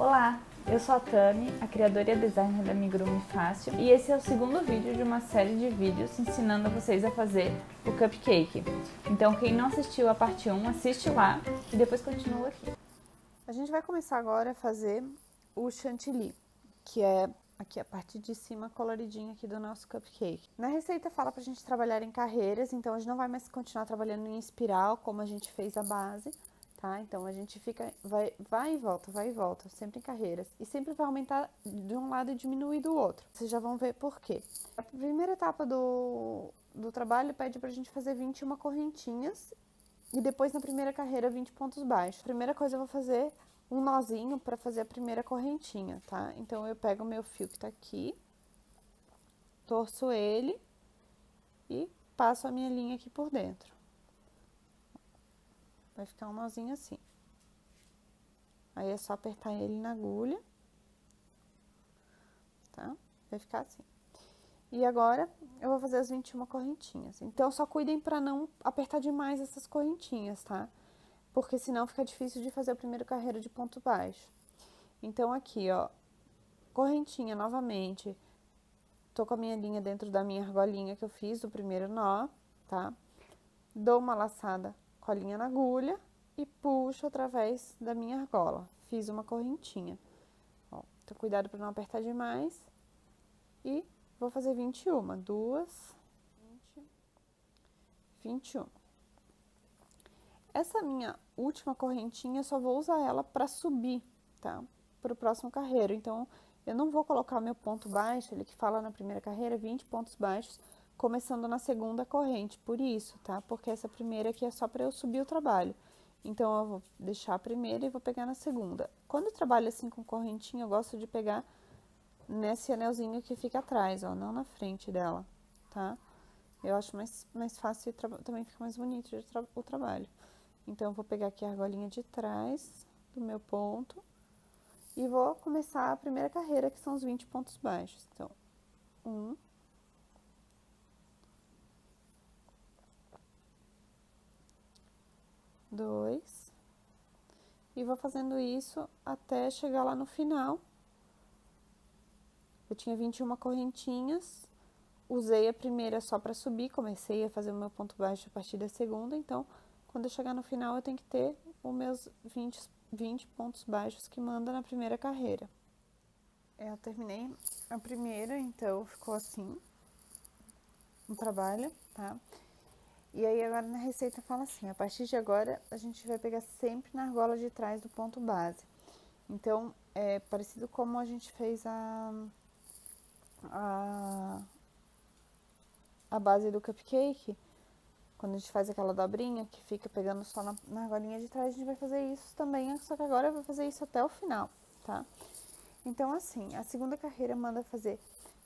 Olá, eu sou a Tami, a criadora e designer da Amigurumi Fácil, e esse é o segundo vídeo de uma série de vídeos ensinando vocês a fazer o cupcake. Então quem não assistiu a parte 1, assiste lá e depois continua aqui. A gente vai começar agora a fazer o chantilly, que é aqui a parte de cima coloridinha aqui do nosso cupcake. Na receita fala pra gente trabalhar em carreiras, então a gente não vai mais continuar trabalhando em espiral, como a gente fez a base, tá? Então a gente fica, vai e volta, sempre em carreiras. E sempre vai aumentar de um lado e diminuir do outro. Vocês já vão ver por quê. A primeira etapa do trabalho pede pra gente fazer 21 correntinhas. E depois na primeira carreira 20 pontos baixos. A primeira coisa eu vou fazer um nozinho para fazer a primeira correntinha, tá? Então eu pego o meu fio que tá aqui, torço ele e passo a minha linha aqui por dentro. Vai ficar um nozinho assim. Aí é só apertar ele na agulha, tá? Vai ficar assim. E agora eu vou fazer as 21 correntinhas. Então só cuidem para não apertar demais essas correntinhas, tá? Porque senão fica difícil de fazer a primeira carreira de ponto baixo. Então, aqui, ó, correntinha novamente, tô com a minha linha dentro da minha argolinha que eu fiz do primeiro nó, tá? Dou uma laçada com a linha na agulha e puxo através da minha argola. Fiz uma correntinha. Ó, então, cuidado para não apertar demais. E vou fazer 21, 2, 20, 21. Essa minha última correntinha, eu só vou usar ela para subir, tá? Para o próximo carreiro. Então, eu não vou colocar meu ponto baixo, ele que fala na primeira carreira, 20 pontos baixos, começando na segunda corrente, por isso, tá? Porque essa primeira aqui é só para eu subir o trabalho. Então, eu vou deixar a primeira e vou pegar na segunda. Quando eu trabalho assim com correntinha, eu gosto de pegar nesse anelzinho que fica atrás, ó, não na frente dela, tá? Eu acho mais fácil e também fica mais bonito o trabalho. Então, eu vou pegar aqui a argolinha de trás do meu ponto e vou começar a primeira carreira, que são os 20 pontos baixos. Então, 1, 2, e vou fazendo isso até chegar lá no final. Eu tinha 21 correntinhas, usei a primeira só para subir, comecei a fazer o meu ponto baixo a partir da segunda, então, quando eu chegar no final, eu tenho que ter os meus 20 pontos baixos que manda na primeira carreira. Eu terminei a primeira, então ficou assim o trabalho, tá? E aí agora na receita fala assim, a partir de agora a gente vai pegar sempre na argola de trás do ponto base. Então, é parecido como a gente fez a base do cupcake, quando a gente faz aquela dobrinha que fica pegando só na argolinha de trás, a gente vai fazer isso também, só que agora eu vou fazer isso até o final, tá? Então, assim, a segunda carreira manda fazer...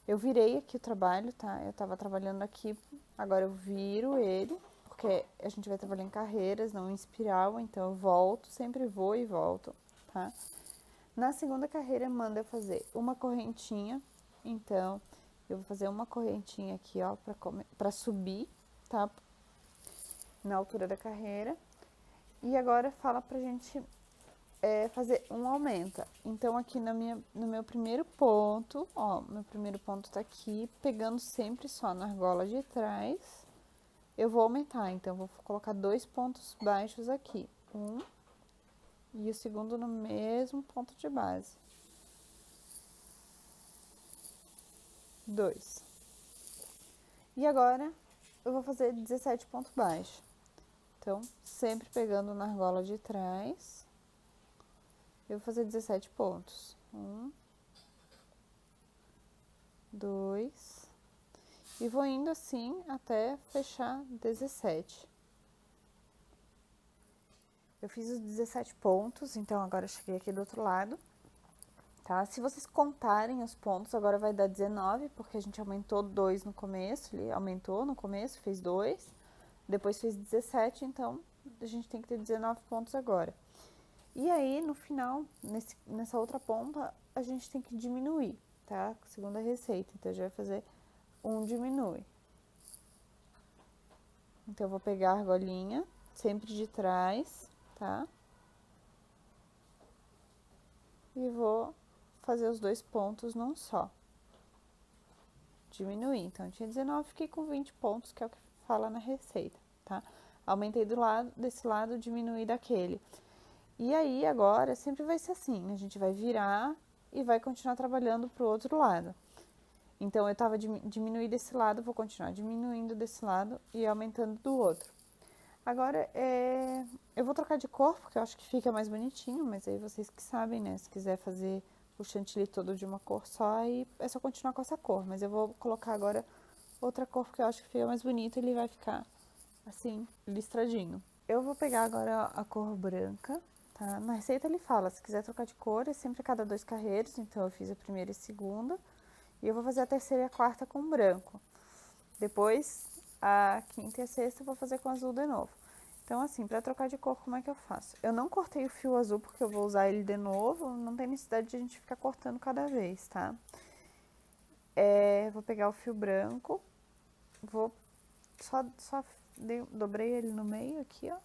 Eu virei aqui o trabalho, tá? Eu tava trabalhando aqui, agora eu viro ele, porque a gente vai trabalhar em carreiras, não em espiral, então eu volto, sempre vou e volto, tá? Na segunda carreira manda eu fazer uma correntinha, então eu vou fazer uma correntinha aqui, ó, pra subir, tá? Na altura da carreira. E agora fala pra gente fazer um aumenta. Então, aqui no meu primeiro ponto, ó, meu primeiro ponto tá aqui, pegando sempre só na argola de trás, eu vou aumentar. Então, vou colocar 2 pontos baixos aqui. E o segundo no mesmo ponto de base. 2. E agora, eu vou fazer 17 pontos baixos. Então, sempre pegando na argola de trás, eu vou fazer 17 pontos. 2, e vou indo assim até fechar 17. Eu fiz os 17 pontos, então agora eu cheguei aqui do outro lado, tá? Se vocês contarem os pontos, agora vai dar 19, porque a gente aumentou 2 no começo, ele aumentou no começo, fez 2, depois fez 17, então a gente tem que ter 19 pontos agora. E aí, no final, nessa outra ponta, a gente tem que diminuir, tá? Segundo a receita, então a gente vai fazer diminui. Então, eu vou pegar a argolinha, sempre de trás, tá? e vou fazer os 2 pontos num só. Diminuir. Então, eu tinha 19, fiquei com 20 pontos, que é o que fala na receita, tá? Aumentei desse lado, diminuí daquele. E aí, agora, sempre vai ser assim, a gente vai virar e vai continuar trabalhando pro outro lado. Então, eu tava diminuindo desse lado, vou continuar diminuindo desse lado e aumentando do outro. Agora, eu vou trocar de cor, porque eu acho que fica mais bonitinho, mas aí vocês que sabem, né? Se quiser fazer o chantilly todo de uma cor só, aí é só continuar com essa cor. Mas eu vou colocar agora outra cor, porque eu acho que fica mais bonito e ele vai ficar assim, listradinho. Eu vou pegar agora a cor branca, tá? Na receita ele fala, se quiser trocar de cor, é sempre a cada 2 carreiros, então eu fiz a primeira e a segunda. E eu vou fazer a terceira e a quarta com branco. Depois, a quinta e a sexta eu vou fazer com azul de novo. Então, assim, pra trocar de cor, como é que eu faço? Eu não cortei o fio azul porque eu vou usar ele de novo, não tem necessidade de a gente ficar cortando cada vez, tá? Vou pegar o fio branco, vou só dobrei ele no meio aqui, ó,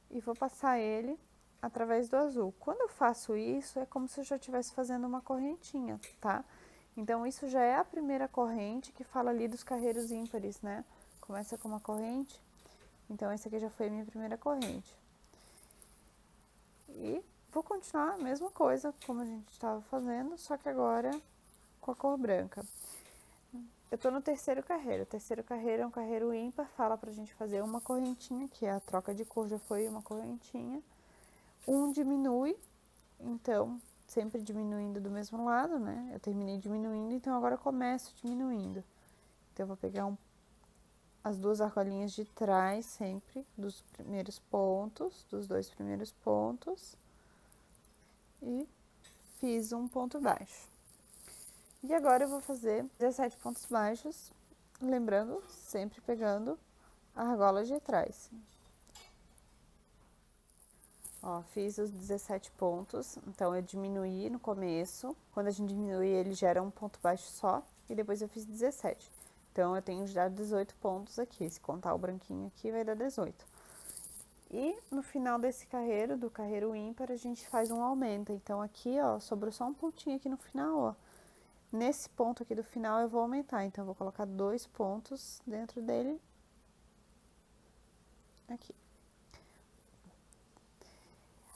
e vou passar ele através do azul. Quando eu faço isso, é como se eu já estivesse fazendo uma correntinha, tá? Então, isso já é a primeira corrente que fala ali dos carreiros ímpares, né? Começa com uma corrente, então essa aqui já foi a minha primeira corrente. E vou continuar a mesma coisa como a gente estava fazendo, só que agora com a cor branca. Eu tô no terceiro carreiro. O terceiro carreiro é um carreiro ímpar, fala pra gente fazer uma correntinha, que a troca de cor já foi uma correntinha. Um diminui, então, sempre diminuindo do mesmo lado, né? Eu terminei diminuindo, então agora eu começo diminuindo. Então, eu vou pegar as 2 argolinhas de trás, sempre, dos primeiros pontos, dos 2 primeiros pontos. E fiz um ponto baixo. E agora eu vou fazer 17 pontos baixos, lembrando, sempre pegando a argola de trás. Ó, fiz os 17 pontos, então eu diminuí no começo. Quando a gente diminui, ele gera um ponto baixo só, e depois eu fiz 17. Então, eu tenho já 18 pontos aqui, se contar o branquinho aqui, vai dar 18. E no final desse carreiro, do carreiro ímpar, a gente faz um aumento. Então, aqui, ó, sobrou só um pontinho aqui no final, ó. Nesse ponto aqui do final, eu vou aumentar. Então, eu vou colocar 2 pontos dentro dele. Aqui.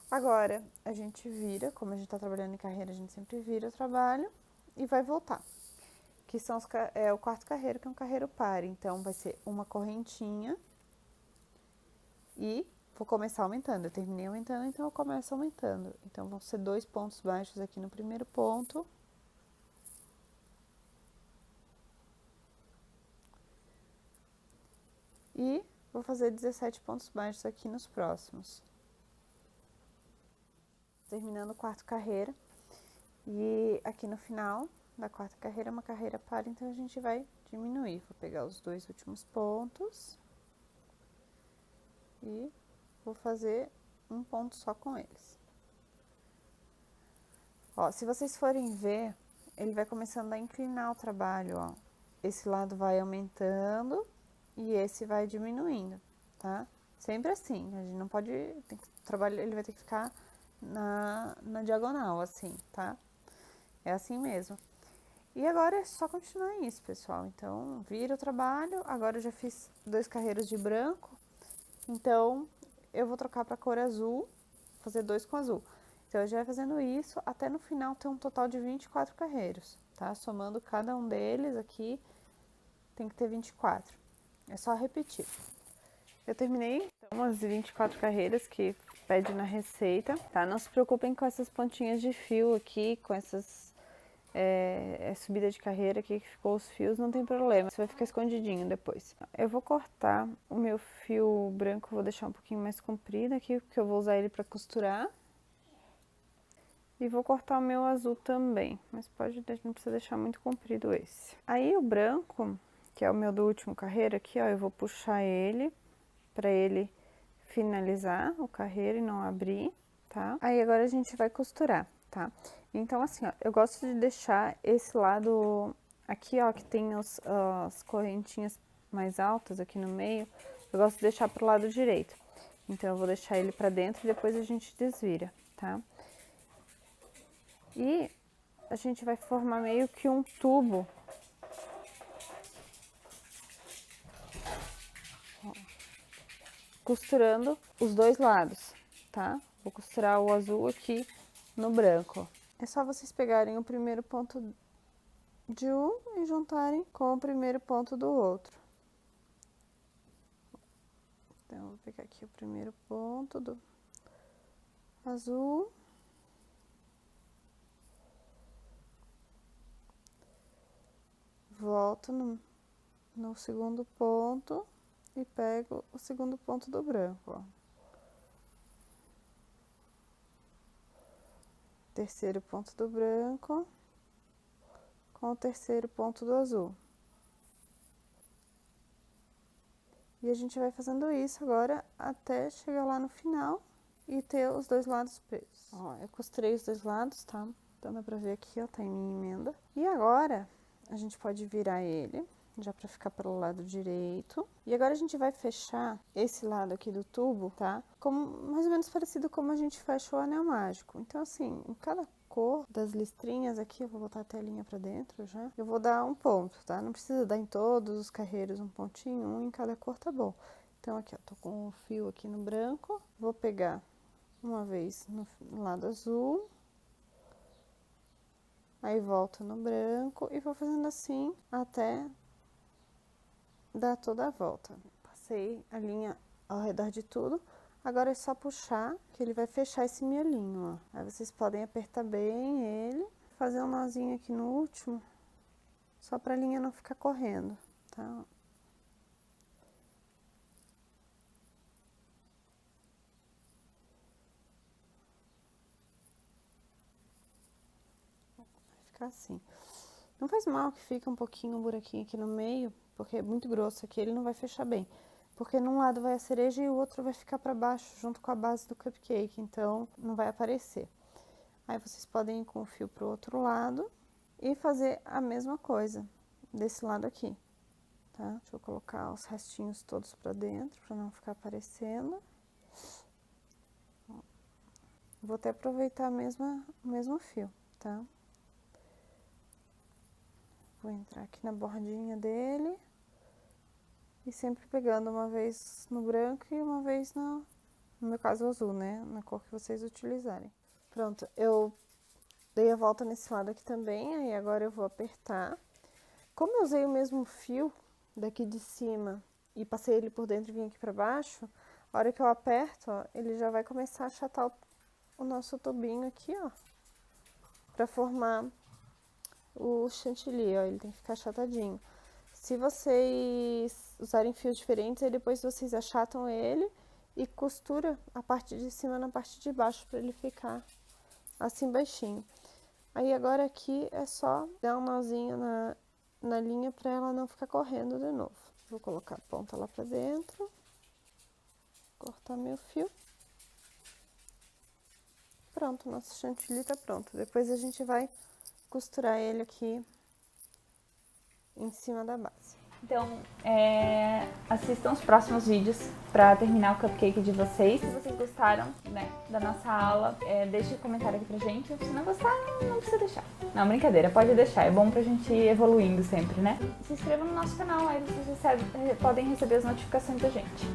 Agora, a gente vira, como a gente tá trabalhando em carreira, a gente sempre vira o trabalho e vai voltar. Que são o quarto carreiro, que é um carreiro par. Então, vai ser uma correntinha e vou começar aumentando. Eu terminei aumentando, então eu começo aumentando. Então, vão ser 2 pontos baixos aqui no primeiro ponto. E vou fazer 17 pontos baixos aqui nos próximos. Terminando o quarto carreira. E aqui no final da quarta carreira é uma carreira par, então a gente vai diminuir. Vou pegar os 2 últimos pontos e vou fazer um ponto só com eles. Ó, se vocês forem ver, ele vai começando a inclinar o trabalho, ó. Esse lado vai aumentando e esse vai diminuindo, tá? Sempre assim, a gente não pode, o trabalho ele vai ter que ficar na diagonal, assim, tá? É assim mesmo. E agora é só continuar isso, pessoal. Então, vira o trabalho. Agora eu já fiz 2 carreiros de branco. Então, eu vou trocar para cor azul, fazer 2 com azul. Então, eu já vai fazendo isso até no final ter um total de 24 carreiros, tá? Somando cada um deles aqui, tem que ter 24. É só repetir. Eu terminei então, as 24 carreiras que pede na receita, tá? Não se preocupem com essas pontinhas de fio aqui, com essas subida de carreira aqui que ficou os fios, não tem problema, você vai ficar escondidinho depois. Eu vou cortar o meu fio branco, vou deixar um pouquinho mais comprido aqui, porque eu vou usar ele pra costurar. E vou cortar o meu azul também, mas não precisa deixar muito comprido esse. Aí o branco, que é o meu do último carreiro aqui, ó, eu vou puxar ele pra ele finalizar o carreiro e não abrir, tá? Aí agora a gente vai costurar, tá? Então, assim, ó, eu gosto de deixar esse lado aqui, ó, que tem as correntinhas mais altas aqui no meio, eu gosto de deixar pro lado direito. Então, eu vou deixar ele pra dentro e depois a gente desvira, tá? E a gente vai formar meio que um tubo. Ó, costurando os dois lados, tá? Vou costurar o azul aqui no branco. É só vocês pegarem o primeiro ponto de um e juntarem com o primeiro ponto do outro. Então, eu vou pegar aqui o primeiro ponto do azul. Volto no segundo ponto e pego o segundo ponto do branco, ó. Terceiro ponto do branco com o terceiro ponto do azul. E a gente vai fazendo isso agora até chegar lá no final e ter os dois lados presos. Ó, eu costurei os dois lados, tá? Então dá pra ver aqui, ó, tá em minha emenda. E agora a gente pode virar ele, já pra ficar pelo lado direito. E agora a gente vai fechar esse lado aqui do tubo, tá? Como, mais ou menos parecido como a gente fecha o anel mágico. Então assim, em cada cor das listrinhas aqui, eu vou botar a telinha pra dentro já, eu vou dar um ponto, tá? Não precisa dar em todos os carreiros um pontinho, um em cada cor tá bom. Então aqui, ó, tô com o fio aqui no branco, vou pegar uma vez no lado azul, aí volto no branco e vou fazendo assim até dar toda a volta. Passei a linha ao redor de tudo, agora é só puxar que ele vai fechar esse miolinho, ó. Aí vocês podem apertar bem ele, fazer um nozinho aqui no último, só pra linha não ficar correndo, tá? Ficar assim. Não faz mal que fica um pouquinho um buraquinho aqui no meio, porque é muito grosso aqui, ele não vai fechar bem. Porque num lado vai a cereja e o outro vai ficar pra baixo, junto com a base do cupcake, então não vai aparecer. Aí vocês podem ir com o fio pro outro lado e fazer a mesma coisa desse lado aqui, tá? Deixa eu colocar os restinhos todos pra dentro, pra não ficar aparecendo. Vou até aproveitar o mesmo fio, tá? Vou entrar aqui na bordinha dele e sempre pegando uma vez no branco e uma vez no meu caso azul, né? Na cor que vocês utilizarem. Pronto, eu dei a volta nesse lado aqui também, aí agora eu vou apertar. Como eu usei o mesmo fio daqui de cima e passei ele por dentro e vim aqui pra baixo, a hora que eu aperto, ó, ele já vai começar a achatar o nosso tubinho aqui, ó, pra formar o chantilly, ó, ele tem que ficar achatadinho. Se vocês usarem fios diferentes, aí depois vocês achatam ele e costura a parte de cima na parte de baixo para ele ficar assim baixinho. Aí agora aqui é só dar um nozinho na linha para ela não ficar correndo de novo. Vou colocar a ponta lá pra dentro, cortar meu fio. Pronto, nosso chantilly tá pronto. Depois a gente vai costurar ele aqui em cima da base. Então, assistam os próximos vídeos para terminar o cupcake de vocês. Se vocês gostaram, né, da nossa aula, deixe um comentário aqui pra gente. Se não gostar, não precisa deixar. Não, brincadeira, pode deixar. É bom pra gente ir evoluindo sempre, né? Se inscrevam no nosso canal, aí vocês podem receber as notificações da gente.